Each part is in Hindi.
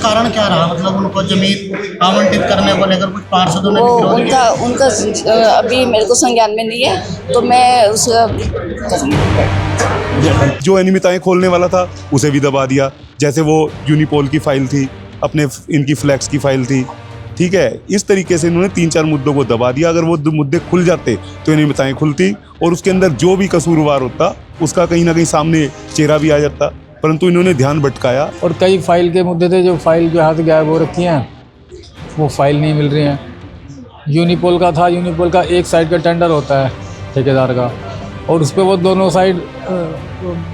कारण क्या रहा, मतलब उनको जमीन आवंटित करने को लेकर कुछ पार्षदों ने वो विरोध किया? उनका अभी मेरे को संज्ञान में नहीं है, तो मैं उसका जो अनियमितताएं खोलने वाला था उसे भी दबा दिया। जैसे वो यूनिपोल की फाइल थी, अपने इनकी फ्लैक्स की फाइल थी, ठीक है। इस तरीके से इन्होंने 3-4 मुद्दों को दबा दिया। अगर वो मुद्दे खुल जाते तो अनियमितताएं खुलती और उसके अंदर जो भी कसूरवार होता उसका कहीं ना कहीं सामने चेहरा भी आ जाता, परंतु इन्होंने ध्यान भटकाया। और कई फाइल के मुद्दे थे, जो फाइल जो हाथ गायब हो रखी हैं, वो फाइल नहीं मिल रही हैं। यूनिपोल का था, यूनिपोल का एक साइड का टेंडर होता है ठेकेदार का, और उस पर वो दोनों साइड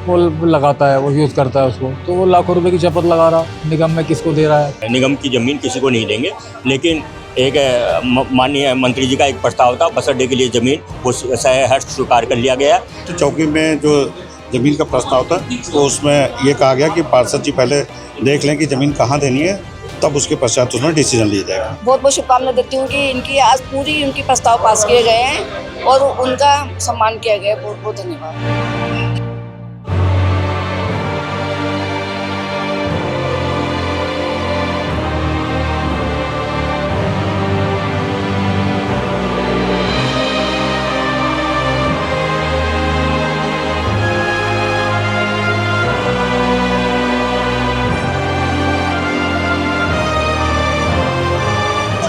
पोल लगाता है, वो यूज़ करता है उसको, तो वो लाखों रुपए की शपथ लगा रहा, निगम में किसको दे रहा है। निगम की ज़मीन किसी को नहीं देंगे, लेकिन एक माननीय मंत्री जी का एक प्रस्ताव था बस अड्डे के लिए ज़मीन, वो सहर्ष स्वीकार कर लिया गया। तो चौकी में जो ज़मीन का प्रस्ताव था तो उसमें ये कहा गया कि पार्षद जी पहले देख लें कि ज़मीन कहाँ देनी है, तब उसके पश्चात उसमें डिसीजन लिया जाएगा। बहुत बहुत शुभकामनाएं देती हूँ कि इनकी आज पूरी उनकी प्रस्ताव पास किए गए हैं और उनका सम्मान किया गया है। बहुत बहुत धन्यवाद।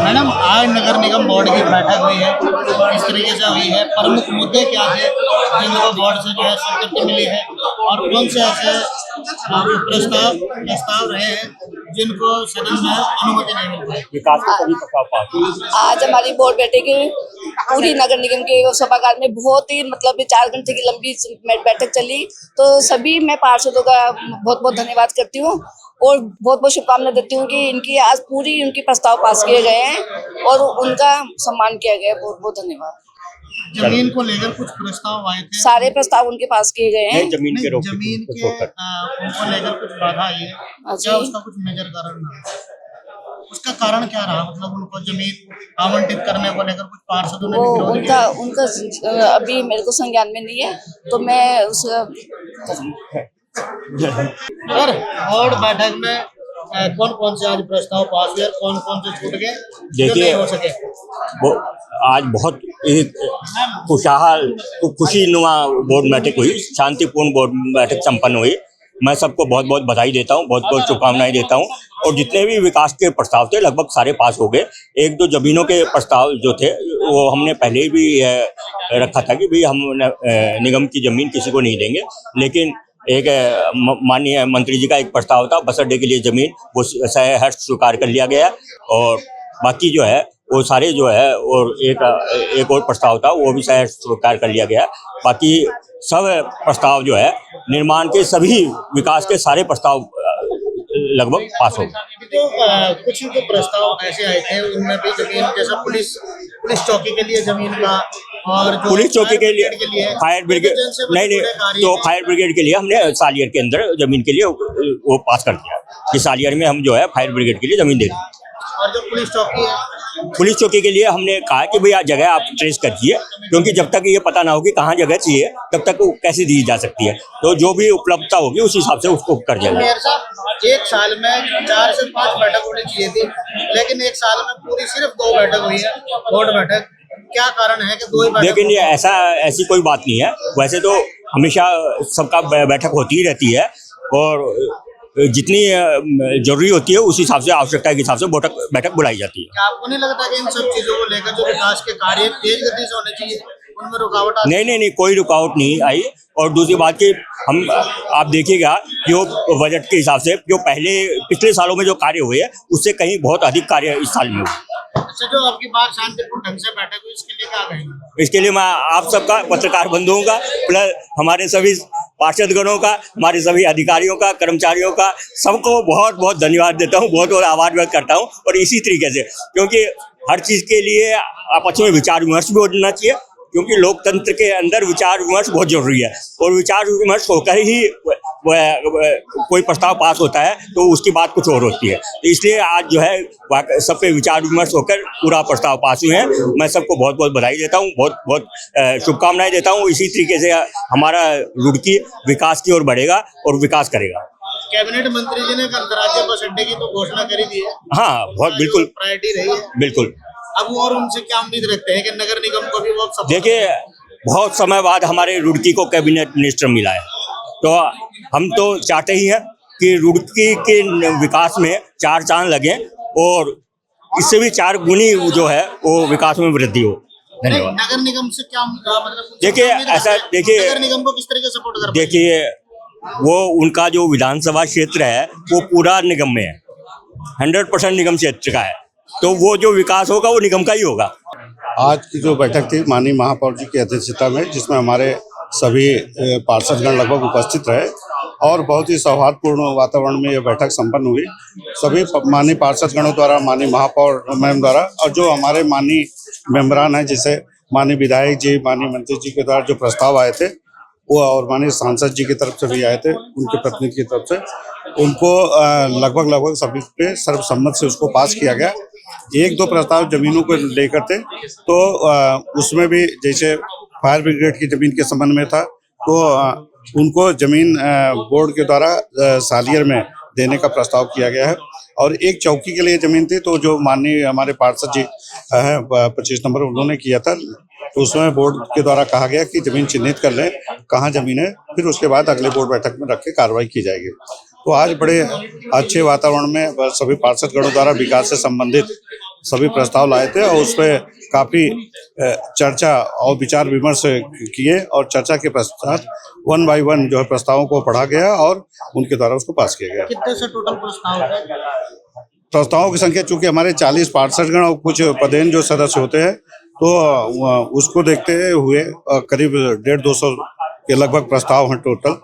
मैडम, आज नगर निगम बोर्ड की बैठक हुई है, इस तरीके से हुई है, प्रमुख मुद्दे क्या थे जिनको बोर्ड से जो है स्वीकृति मिली है, और कौन से ऐसे प्रस्ताव रहे हैं जिनको सदन में अनुमति नहीं मिल पाई? विकास के सभी प्रस्ताव पास हुए। आज हमारी बोर्ड बैठक पूरी नगर निगम के सभागार में बहुत ही मतलब 4 घंटे की लंबी बैठक चली, तो सभी मैं पार्षदों का बहुत बहुत धन्यवाद करती हूँ और बहुत बहुत शुभकामनाएं देती हूँ कि इनकी आज पूरी उनकी प्रस्ताव पास किए गए हैं और उनका सम्मान किया गया है। बहुत बहुत धन्यवाद। जमीन को लेकर कुछ प्रस्ताव आए थे, सारे प्रस्ताव उनके पास किए गए हैं। जमीन के जमीन के उनको लेकर कुछ बाधा आई है, क्या उसका कुछ मेजर कारण रहा? उसका कारण क्या रहा, मतलब उनको जमीन आवंटित करने को लेकर कुछ पार्षदों ने वो विरोध किया? उनका अभी मेरे को संज्ञान में नहीं है, तो मैं उसका सर, बोर्ड बैठक में कौन कौन से आज प्रस्ताव पास हुए और कौन कौन से छूट गए जो देखिए, नहीं हो सके? वो आज बहुत एक खुशीनुमा बोर्ड बैठक हुई, शांतिपूर्ण बोर्ड बैठक संपन्न हुई। मैं सबको बहुत बहुत बधाई देता हूँ, बहुत बहुत शुभकामनाएं देता हूँ। और जितने भी विकास के प्रस्ताव थे लगभग सारे पास हो गए। एक दो जमीनों के प्रस्ताव जो थे वो हमने पहले ही भी रखा था कि भाई हम निगम की ज़मीन किसी को नहीं देंगे, लेकिन एक माननीय मंत्री जी का एक प्रस्ताव था बस अड्डे के लिए ज़मीन, वो सहर्ष स्वीकार कर लिया गया। और बाकी जो है वो सारे जो है, और एक और प्रस्ताव था वो भी सहर्ष स्वीकार कर लिया गया। बाकी सब प्रस्ताव जो है, निर्माण के सभी विकास के सारे प्रस्ताव लगभग पास हो गए। तो कुछ जो प्रस्ताव ऐसे आए थे उनमें भी जमीन, जैसा पुलिस चौकी के लिए जमीन का, और जो पुलिस चौकी के लिए फायर ब्रिगेड नहीं, तो फायर ब्रिगेड के लिए हमने सालियर के अंदर जमीन के लिए वो पास कर दिया कि सालियर में हम जो है फायर ब्रिगेड के लिए जमीन दे दें। और जो पुलिस चौकी है, पुलिस चौकी के लिए हमने कहा कि भैया जगह आप ट्रेस करिए, क्योंकि जब तक ये पता ना हो कि कहाँ जगह चाहिए तब तक वो कैसे दी जा सकती है, तो जो भी उपलब्धता होगी उस हिसाब से उसको कर दिया मेयर साहब, एक साल में 4 से 5 बैठक होनी चाहिए थी, लेकिन एक साल में पूरी सिर्फ 2 बैठक हुई है, बोर्ड बैठक। क्या कारण है कि 2 ही बैठक? लेकिन ये ऐसी कोई बात नहीं है। वैसे तो हमेशा सबका बैठक होती ही रहती है, और जितनी जरूरी होती है उस हिसाब से, आवश्यकता के हिसाब से बैठक बुलाई जाती है। क्या आपको नहीं लगता कि इन सब चीजों को लेकर जो विकास के कार्य तेज गति से होने चाहिए, उनमें रुकावट आती है? नहीं, कोई रुकावट नहीं आई। और दूसरी बात कि हम आप देखिएगा जो बजट के हिसाब से जो पिछले सालों में जो कार्य हुए हैं उससे कहीं बहुत अधिक कार्य इस साल में हुए। अच्छा, जो आपकी बात शांतिपूर्ण ढंग से बैठक हुई, इसके लिए क्या कहेंगे? इसके लिए मैं आप सबका, पत्रकार बंधुओं का, प्लस हमारे सभी पार्षदगणों का, हमारे सभी अधिकारियों का, कर्मचारियों का, सबको बहुत बहुत धन्यवाद देता हूँ, बहुत बहुत आभार व्यक्त करता हूँ। और इसी तरीके से, क्योंकि हर चीज़ के लिए आपस में विचार विमर्श भी होना चाहिए, क्योंकि लोकतंत्र के अंदर विचार विमर्श बहुत जरूरी है, और विचार विमर्श होकर ही कोई प्रस्ताव पास होता है, तो उसकी बात कुछ और होती है। तो इसलिए आज जो है सब पे विचार विमर्श होकर पूरा प्रस्ताव पास हुए हैं। मैं सबको बहुत बहुत बधाई देता हूँ, बहुत बहुत शुभकामनाएं देता हूँ। इसी तरीके से हमारा रुड़की विकास की ओर बढ़ेगा और विकास करेगा। कैबिनेट मंत्री जी ने अंतर्राज्यीय बस अड्डे की तो घोषणा करी दी है, हाँ बहुत बिल्कुल प्रायोरिटी रही है। बिल्कुल। अब वो और उनसे क्या उम्मीद रखते हैं कि नगर निगम को भी वो support देखिए बहुत समय बाद हमारे रुड़की को कैबिनेट मिनिस्टर मिला है, तो हम तो चाहते ही हैं कि रुड़की के विकास में 4 चांद लगे और इससे भी 4 गुनी जो है वो विकास में वृद्धि हो। धन्यवाद। नगर निगम से क्या मतलब देखिए ऐसा देखिए नगर निगम को किस तरह से सपोर्ट कर देखिए वो उनका जो विधानसभा क्षेत्र है वो पूरा निगम में है, 100% निगम क्षेत्र का है, तो वो जो विकास होगा वो निगम का ही होगा। आज की जो बैठक थी माननीय महापौर जी की अध्यक्षता में, जिसमें हमारे सभी पार्षदगण लगभग उपस्थित रहे और बहुत ही सौहार्दपूर्ण वातावरण में यह बैठक संपन्न हुई। सभी माननीय पार्षदगणों द्वारा, माननीय महापौर मैम द्वारा और जो हमारे माननीय मेंबरान हैं, जैसे माननीय विधायक जी, माननीय मंत्री जी के द्वारा जो प्रस्ताव आए थे वो, और माननीय सांसद जी की तरफ से भी आए थे, उनके प्रतिनिधि की तरफ से, उनको लगभग सभी पे सर्वसम्मत से उसको पास किया गया। 1-2 प्रस्ताव जमीनों को लेकर थे, तो उसमें भी जैसे फायर ब्रिगेड की जमीन के संबंध में था, तो उनको जमीन बोर्ड के द्वारा सालियर में देने का प्रस्ताव किया गया है। और एक चौकी के लिए जमीन थी, तो जो माननीय हमारे पार्षद जी हैं 25 नंबर, उन्होंने किया था, तो उसमें बोर्ड के द्वारा कहा गया कि जमीन चिन्हित कर लें कहाँ जमीन है, फिर उसके बाद अगले बोर्ड बैठक में रख के कार्रवाई की जाएगी। तो आज बड़े अच्छे वातावरण में सभी पार्षदगणों द्वारा विकास से संबंधित सभी प्रस्ताव लाए थे और उस पर काफ़ी चर्चा और विचार विमर्श किए, और चर्चा के पश्चात 1 बाय 1 जो है प्रस्तावों को पढ़ा गया और उनके द्वारा उसको पास किया गया। कितने से टोटल प्रस्ताव है? प्रस्तावों की संख्या चूंकि हमारे 40 पार्षदगण और कुछ पदेन जो सदस्य होते हैं, तो उसको देखते हुए करीब 150-200 के लगभग प्रस्ताव हैं टोटल।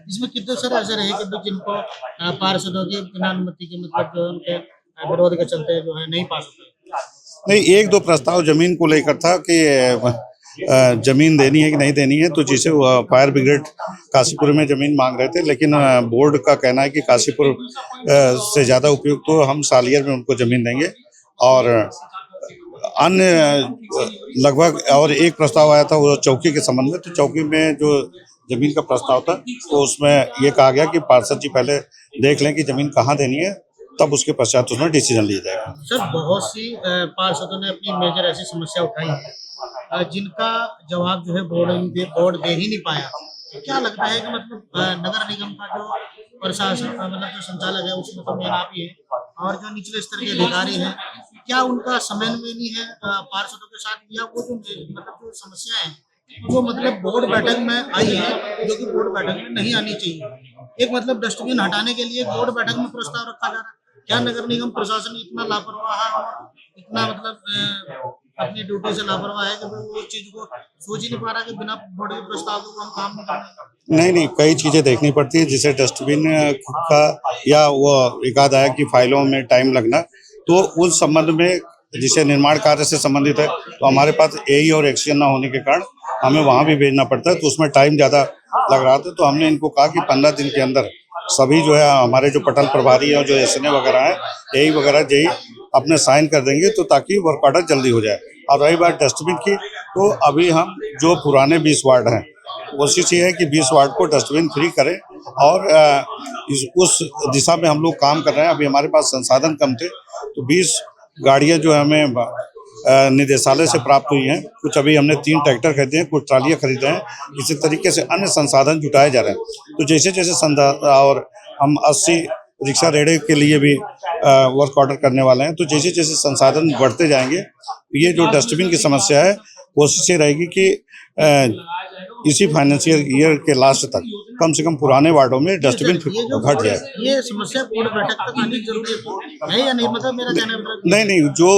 इसमें कितने सर ऐसे रहे कि जिनको पार्षदों की बिना अनुमति के मतलब जो उनके विरोध के चलते जो है नहीं पास होते? नहीं, 1-2 प्रस्ताव जमीन को लेकर था कि जमीन देनी है कि नहीं देनी है, तो जिसे फायर ब्रिगेड काशीपुर में जमीन मांग रहे थे, लेकिन बोर्ड का कहना है कि काशीपुर से ज़्यादा उपयुक्त तो हम सालियर में उनको जमीन देंगे। और अन्य लगभग और एक प्रस्ताव आया था वो चौकी के संबंध में, तो चौकी में जो जमीन का प्रस्ताव था, तो उसमें ये कहा गया कि पार्षद जी पहले देख लें कि जमीन कहाँ देनी है, तब उसके पश्चात उसमें डिसीजन लिया जाएगा। सर बहुत सी पार्षदों ने अपनी मेजर ऐसी समस्या उठाई है जिनका जवाब जो है बोर्ड दे ही नहीं पाया। क्या लगता है कि मतलब नगर निगम का जो प्रशासन मतलब जो संचालक है उसमें तो मेन आप ही है, और जो निचले स्तर के अधिकारी हैं, क्या उनका समन्वय नहीं है पार्षदों के साथ, या वो जो मतलब जो समस्याएं हैं वो मतलब बोर्ड बैठक में आई है जो कि बोर्ड बैठक में नहीं आनी चाहिए? एक मतलब डस्टबिन हटाने के लिए बोर्ड बैठक में प्रस्ताव रखा जा रहा है। क्या नगर निगम प्रशासन इतना लापरवाह है और इतना मतलब अपनी ड्यूटी से लापरवाह है कि वो चीज को सोच ही नहीं पा रहा कि बिना बोर्ड के प्रस्ताव को हम काम नहीं करना? नहीं, कई चीज़ें देखनी पड़ती है, जैसे डस्टबिन का या वो एकाध आया कि फाइलों में टाइम लगना, तो उस संबंध में जिसे निर्माण कार्य से संबंधित है, तो हमारे पास एई और एक्शन ना होने के कारण हमें वहाँ भी भेजना पड़ता है, तो उसमें टाइम ज़्यादा लग रहा था। तो हमने इनको कहा कि 15 दिन के अंदर सभी जो है हमारे जो पटल प्रभारी है और जो एसएनए वगैरह है, एई वगैरह जेई अपने साइन कर देंगे, तो ताकि वर्क ऑर्डर जल्दी हो जाए। और रही बात डस्टबिन की, तो अभी हम जो पुराने 20 वार्ड हैं, कोशिश ये है कि 20 वार्ड को डस्टबिन फ्री करें, और उस दिशा में हम लोग काम कर रहे हैं। अभी हमारे पास संसाधन कम थे, तो 20 गाड़ियाँ जो हमें निदेशालय से प्राप्त हुई हैं, कुछ अभी हमने 3 ट्रैक्टर खरीदे हैं, कुछ ट्रालियाँ खरीदे हैं। इसी तरीके से अन्य संसाधन जुटाए जा रहे हैं। तो जैसे जैसे और हम 80 रिक्शा रेडे के लिए भी वर्क ऑर्डर करने वाले हैं, तो जैसे जैसे संसाधन बढ़ते जाएंगे, ये जो डस्टबिन की समस्या है, कोशिश ये रहेगी कि इसी फाइनेंशियल ईयर के लास्ट तक कम से कम पुराने वार्डों में डस्टबिन घट जाए। ये समस्या बोर्ड बैठक तक आनी जरूरी है या नहीं? मतलब मेरा कहना है नहीं, जो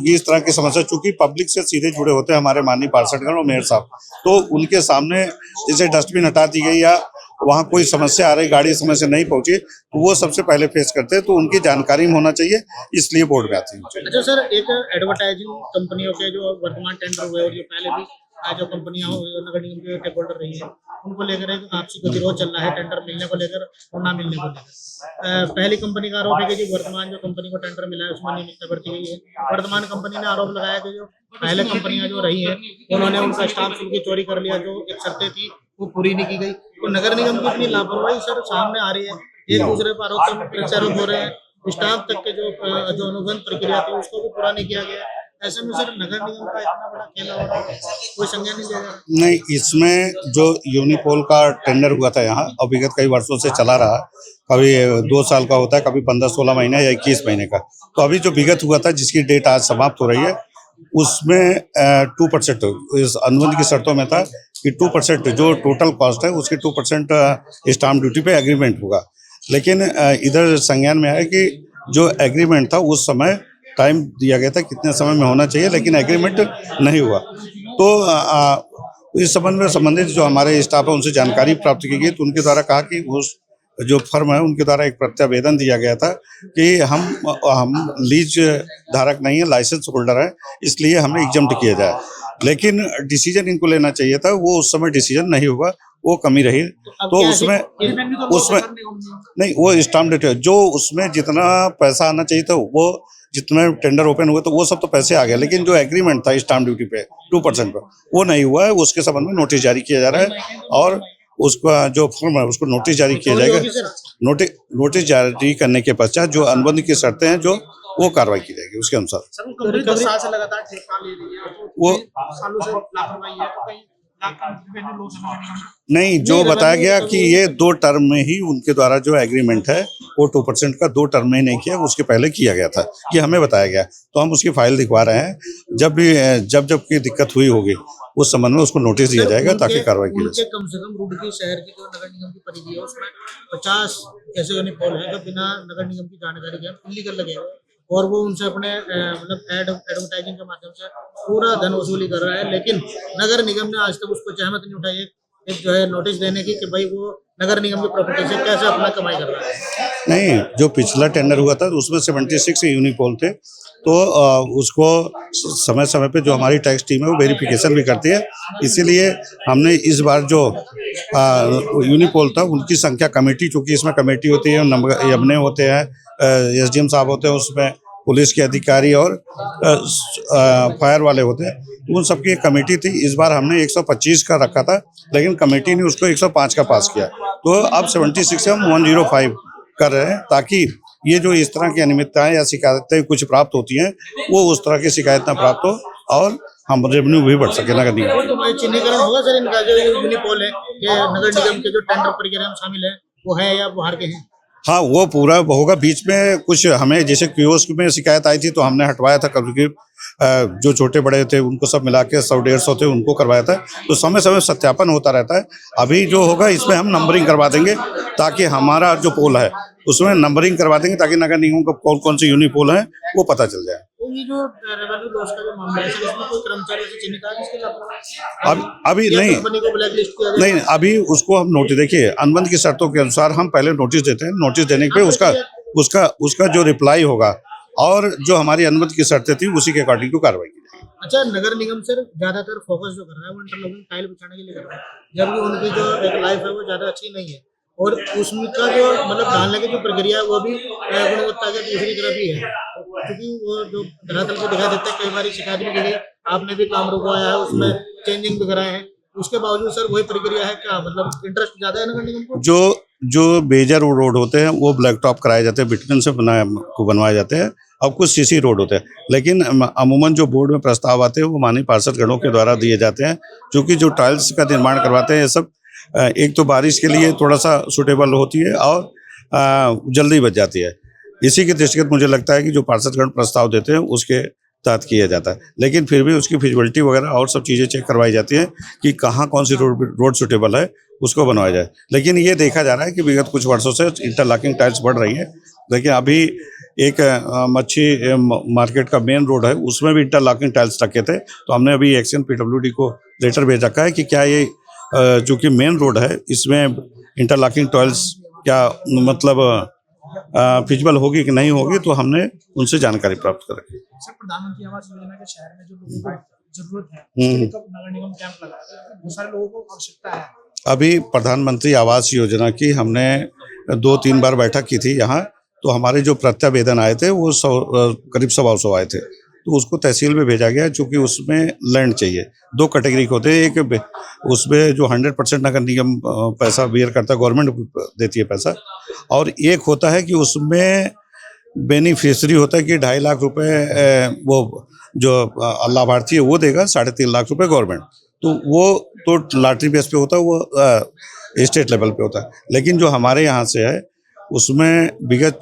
इस तरह की समस्या, चूंकि पब्लिक से सीधे जुड़े होते हैं हमारे माननीय पार्षदगण और मेयर साहब, तो उनके सामने जैसे डस्टबिन हटा दी गई या वहाँ कोई समस्या आ रही, गाड़ी समय से नहीं पहुंची, तो वो सबसे पहले फेस करते हैं, तो उनकी जानकारी में होना चाहिए, इसलिए बोर्ड में आती है। अच्छा सर, एक एडवर्टाइजिंग कंपनियों के जो वर्तमान टेंडर हुए और जो पहले भी जो कंपनियां नगर निगम के टेक होल्डर रही है, उनको लेकर एक आपसी गतिरोध चल रहा है टेंडर मिलने को लेकर और ना मिलने को लेकर। पहली कंपनी का आरोप है कि जी वर्तमान जो कंपनी को टेंडर मिला है उसमें नियमितता बढ़ती गई है। वर्तमान कंपनी ने आरोप लगाया कि जो पहले कंपनियां जो रही हैं उन्होंने उनका स्टाफ शुल्क चोरी कर लिया, जो एक शर्तें थी वो पूरी नहीं की गई। तो नगर निगम की इतनी लापरवाही सर सामने आ रही है, एक दूसरे पर आरोप प्रत्यारोप हो रहे हैं, स्टाफ तक के जो अनुबंध प्रक्रिया थी उसको भी पूरा नहीं किया गया। ऐसे में सर नगर निगम का इतना बड़ा खेला हो रहा है, कोई संज्ञान नहीं ले रहा। नहीं, इसमें जो यूनिपोल का टेंडर हुआ था यहाँ, और विगत कई वर्षों से चला रहा, कभी 2 साल का होता है, कभी 15-16 महीने या 21 महीने का। तो अभी जो विगत हुआ था जिसकी डेट आज समाप्त हो रही है, उसमें 2% इस अनुबंध की शर्तों में था कि 2% जो टोटल कॉस्ट है उसकी 2% स्टाम्प ड्यूटी पे एग्रीमेंट होगा। लेकिन इधर संज्ञान में है कि जो एग्रीमेंट था उस समय टाइम दिया गया था कितने समय में होना चाहिए, लेकिन एग्रीमेंट नहीं हुआ। तो इस संबंध में संबंधित जो हमारे स्टाफ है उनसे जानकारी प्राप्त की गई, तो उनके द्वारा कहा कि उस जो फर्म है उनके द्वारा एक प्रत्यावेदन दिया गया था कि हम लीज धारक नहीं है, लाइसेंस होल्डर है, इसलिए हमें एग्जम्प्ट किया जाए। लेकिन डिसीजन इनको लेना चाहिए था, वो उस समय डिसीजन नहीं हुआ, वो कमी रही। तो उसमें नहीं, वो स्टाम्प ड्यूटी जो उसमें जितना पैसा आना चाहिए था, वो जितने टेंडर ओपन हुए तो वो सब तो पैसे आ गए, लेकिन जो एग्रीमेंट था स्टाम्प ड्यूटी पे 2% पर वो नहीं हुआ है। उसके संबंध में नोटिस जारी किया जा रहा है और उसका जो फर्म है उसको नोटिस जारी किया जाएगा। नोटिस जारी करने के पश्चात जो अनुबंध की शर्तें हैं जो वो कार्रवाई की जाएगी उसके अनुसार। लगातार ठेका ले रही है, वो सालों से लापरवाही है, तो कहीं नहीं, जो बताया गया कि ये 2 टर्म में ही उनके द्वारा जो एग्रीमेंट है वो 2% का 2 टर्म में नहीं किया, उसके पहले किया गया था, ये हमें बताया गया। तो हम उसकी फाइल दिखवा रहे हैं, जब की दिक्कत हुई होगी उस संबंध में उसको नोटिस दिया जाएगा ताकि कार्रवाई की जाए। कम से कम रुड़की शहर की जो नगर निगम की परिधि है उसमें 50 ऐसे यूनिपोल है जो बिना नगर निगम की जानकारी के इलीगल लगे हुए, और वो उनसे अपने मतलब एडवर्टाइजिंग के माध्यम से पूरा धन वसूली कर रहा है। लेकिन नगर निगम ने आज तक उसको जहमत नहीं उठाई एक जो है नोटिस देने की कि भाई वो नगर निगम की प्रॉपर्टी से कैसे अपना कमाई कर रहा है। नहीं, जो पिछला टेंडर हुआ था उसमें 76 यूनिपोल थे, तो उसको समय समय पे जो हमारी टैक्स टीम है वो वेरिफिकेशन भी करती है। इसीलिए हमने इस बार जो यूनिपोल था उनकी संख्या कमेटी, चूँकि इसमें कमेटी होती है, यमने होते हैं, SDM साहब होते हैं, उसमें पुलिस के अधिकारी और फायर वाले होते हैं, तो उन सबकी एक कमेटी थी। इस बार हमने 125 का रखा था, लेकिन कमेटी ने उसको 105 का पास किया, तो अब 76 से हम 105 कर रहे हैं, ताकि ये जो इस तरह की अनियमितताएं या शिकायतें कुछ प्राप्त होती हैं वो उस तरह की शिकायत ना प्राप्त हो और हम रेवेन्यू भी बढ़ सके नगर निगम। तो चिन्हीकरण होगा सर इनका जो यूनिपोल है कि नगर निगम के जो टेंडर प्रक्रिया में शामिल है वो है या बाहर के हैं? हाँ, वो पूरा होगा। बीच में कुछ हमें जैसे कियोस्क में शिकायत आई थी तो हमने हटवाया था, क्योंकि जो छोटे बड़े थे उनको सब मिला के 100-150 थे उनको करवाया था, तो समय समय सत्यापन होता रहता है। अभी जो होगा इसमें हम नंबरिंग करवा देंगे, ताकि हमारा जो पोल है उसमें नंबरिंग करवा देंगे, ताकि नगर निगम का कौन कौन से यूनिपोल हैं वो पता चल जाए। तो ये जो रेवेन्यू लॉस का जो मामला है सर, इसमें कोई कर्मचारी से चिन्हित है जिसके खिलाफ अभी नहीं, कंपनी को ब्लैकलिस्ट किया जाए? नहीं, अभी उसको हम नोटिस, देखिए अनुबंध की शर्तों के अनुसार हम पहले नोटिस देते हैं, नोटिस देने पे उसका जो रिप्लाई होगा और जो हमारी अनुबंध की शर्तें थी उसी के अकॉर्डिंग टू कार्रवाई की जाएगी। अच्छा, नगर निगम सर ज्यादातर फोकस जो कर रहा है वो इंटरलॉकिंग टाइल बिछाने के लिए कर रहा है, जबकि उनकी जो एक लाइफ है वो ज्यादा अच्छी नहीं है, और उसका जो मतलब डालने की जो प्रक्रिया है वो भी गुणवत्ता के दूसरी तरफ ही है, क्योंकि वो जो धरातल को दिखा देते हैं। कई बार शिकायत भी की गई, आपने भी काम रुकवाया है, उसमें चेंजिंग भी कराए हैं, उसके बावजूद सर वही प्रक्रिया है। क्या मतलब इंटरेस्ट ज्यादा है नगर निगम को? जो मेजर रोड होते हैं वो ब्लैक टॉप कराए जाते हैं, बिटुमेन से बनवाए जाते हैं, और कुछ सीसी रोड होते हैं। लेकिन अमूमन जो बोर्ड में प्रस्ताव आते हैं वो माननीय पार्षदगणों के द्वारा दिए जाते हैं, क्योंकि जो टाइल्स का निर्माण करवाते हैं ये सब एक तो बारिश के लिए थोड़ा सा सूटेबल होती है और जल्दी बच जाती है। इसी के दृष्टिगत मुझे लगता है कि जो पार्षदगण प्रस्ताव देते हैं उसके तहत किया जाता है, लेकिन फिर भी उसकी फिजिबिलिटी वगैरह और सब चीज़ें चेक करवाई जाती हैं कि कहाँ कौन सी रोड सूटेबल है उसको बनवाया जाए। लेकिन ये देखा जा रहा है कि विगत कुछ वर्षों से इंटरलॉकिंग टाइल्स बढ़ रही है, लेकिन अभी एक मच्छी मार्केट का मेन रोड है उसमें भी इंटरलॉकिंग टाइल्स रखे थे, तो हमने अभी एक्शन PWD को लेटर भेज रखा है कि क्या ये जो कि मेन रोड है इसमें इंटरलॉकिंग टाइल्स क्या मतलब फिजिबल होगी कि नहीं होगी, तो हमने उनसे जानकारी प्राप्त कर रखी। सर, प्रधानमंत्री आवास योजना के शहर में जो लोगों को जरूरत है कब नगर निगम कैंप लगा रहा है, बहुत सारे लोगों को आवश्यकता है। अभी प्रधानमंत्री आवास योजना की हमने 2-3 बार बैठक की थी यहाँ, तो हमारे जो प्रत्यावेदन आए थे वो करीब 100 आए थे, तो उसको तहसील में भेजा गया, चूँकि उसमें लैंड चाहिए। 2 कैटेगरी के होते हैं, एक उसमें जो 100% नगर निगम पैसा बेयर करता है, गवर्नमेंट देती है पैसा, और एक होता है कि उसमें बेनिफिशरी होता है कि 2.5 लाख रुपए वो जो लाभार्थी है वो देगा, 3.5 लाख रुपए गवर्नमेंट। तो वो तो लॉटरी बेस पे होता है, वो स्टेट लेवल पे होता है। लेकिन जो हमारे यहाँ से है उसमें विगत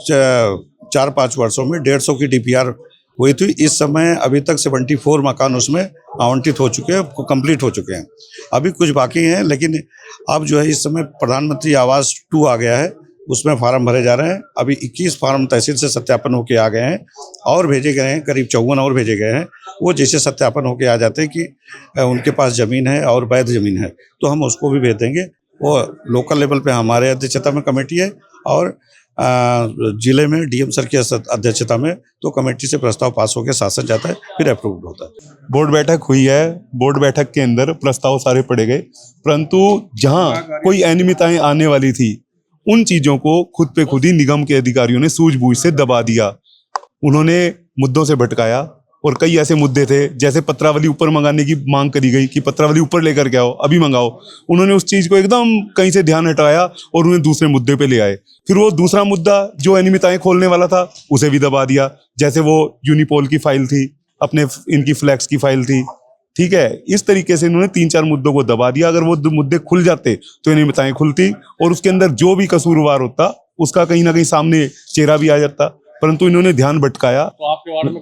4-5 वर्षों में 150 की DPR हुई थी। इस समय अभी तक 74 मकान उसमें आवंटित हो चुके हैं, कंप्लीट हो चुके हैं। अभी कुछ बाकी हैं, लेकिन अब जो है इस समय प्रधानमंत्री आवास 2 आ गया है, उसमें फार्म भरे जा रहे हैं। अभी 21 फार्म तहसील से सत्यापन होके आ गए हैं और भेजे गए हैं, करीब 54 और भेजे गए हैं। वो जैसे सत्यापन होके आ जाते हैं कि उनके पास ज़मीन है और वैध ज़मीन है, तो हम उसको भी भेज देंगे। वो लोकल लेवल पे हमारे अध्यक्षता में कमेटी है और जिले में DM सर की अध्यक्षता में तो कमेटी से प्रस्ताव पास होकर शासन जाता है, फिर अप्रूव्ड होता है। बोर्ड बैठक हुई है, बोर्ड बैठक के अंदर प्रस्ताव सारे पढ़े गए, परंतु जहां कोई अनियमितताएं आने वाली थी उन चीजों को खुद पे खुद ही निगम के अधिकारियों ने सूझबूझ से दबा दिया। उन्होंने मुद्दों से भटकाया और कई ऐसे मुद्दे थे, जैसे पत्रावली ऊपर मंगाने की मांग करी गई कि पत्रावली ऊपर लेकर के आओ, अभी मंगाओ। उन्होंने उस चीज को एकदम कहीं से ध्यान हटाया और उन्हें दूसरे मुद्दे पे ले आए। फिर वो दूसरा मुद्दा जो अनियमितताएं खोलने वाला था उसे भी दबा दिया, जैसे वो यूनिपोल की फाइल थी, अपने इनकी फ्लैक्स की फाइल थी, ठीक है। इस तरीके से इन्होंने 3-4 मुद्दों को दबा दिया। अगर वो मुद्दे खुल जाते तो अनियमितताएं खुलती और उसके अंदर जो भी कसूरवार होता उसका कहीं ना कहीं सामने चेहरा भी आ जाता, परंतु इन्होंने ध्यान भटकाया। तो आपके वार्ड में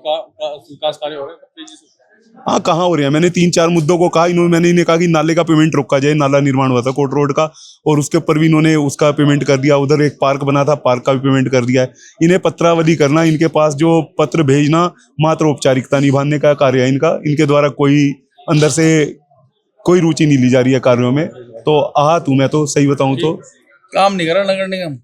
विकास कार्य हो रहे हैं तेजी से? हाँ, कहाँ हो रहे हैं? मैंने 3-4 मुद्दों को कहा। मैंने इन्हें कहा कि नाले का पेमेंट रोका जाए, नाला निर्माण हुआ था कोट रोड का और उसके ऊपर भी इन्होंने उसका पेमेंट कर दिया। उधर एक पार्क बना था, पार्क का भी पेमेंट कर दिया है। इन्हें पत्रावली करना, इनके पास जो पत्र भेजना मात्र औपचारिकता निभाने का कार्य है इनका। इनके द्वारा कोई अंदर से कोई रुचि नहीं ली जा रही है कार्यों में। तो आहत हूं मैं, तो सही बताऊं तो काम नहीं कर रहा नगर निगम।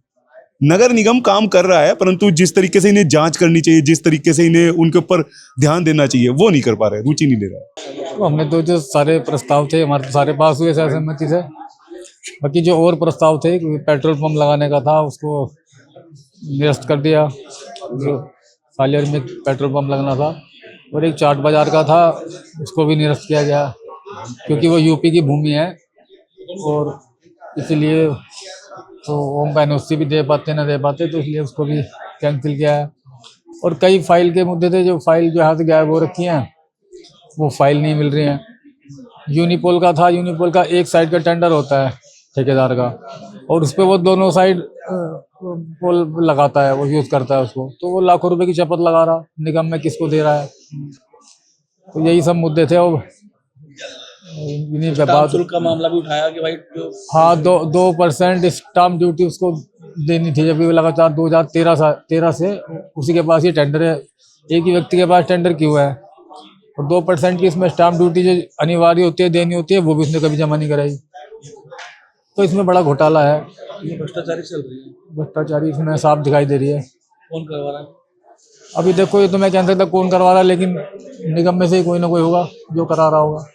नगर निगम काम कर रहा है, परंतु जिस तरीके से इन्हें जांच करनी चाहिए, जिस तरीके से इन्हें उनके ऊपर ध्यान देना चाहिए, वो नहीं कर पा रहे, रुचि नहीं ले रहा। तो हमने तो जो सारे प्रस्ताव थे हमारे सारे पास हुए सहमति से। बाकी जो और प्रस्ताव थे, पेट्रोल पंप लगाने का था उसको निरस्त कर दिया, जो सालियर में पेट्रोल पंप लगना था, और एक चाट बाजार का था उसको भी निरस्त किया गया, क्योंकि वो यूपी की भूमि है और इसीलिए तो ओम का एनओसी भी दे पाते ना दे पाते, तो इसलिए उसको भी कैंसिल किया है। और कई फाइल के मुद्दे थे, जो फाइल जो यहाँ से गायब हो रखी हैं, वो फाइल नहीं मिल रही हैं। यूनिपोल का था, यूनिपोल का एक साइड का टेंडर होता है ठेकेदार का, और उस पर वो दोनों साइड पोल लगाता है, वो यूज़ करता है उसको, तो वो लाखों रुपए की शपथ लगा रहा, निगम में किसको दे रहा है। तो यही सब मुद्दे थे। और इन्हीं के बाद शुल्क का मामला भी उठाया कि भाई जो हाँ 2% स्टाम्प ड्यूटी उसको देनी थी, जबकि वो लगातार 2013 से उसी के पास ये टेंडर है। एक ही व्यक्ति के पास टेंडर क्यों है? और 2% की इसमें स्टाम्प ड्यूटी जो अनिवार्य होती है देनी होती है, वो भी उसने कभी जमा नहीं कराई। तो इसमें बड़ा घोटाला है, ये भ्रष्टाचारी चल रही है। भ्रष्टाचारी इसमें साफ दिखाई दे रही है। कौन करवा रहा है? अभी देखो, ये तो मैं कह सकता कौन करवा रहा है, लेकिन निगम में से ही कोई ना कोई होगा जो करा रहा होगा।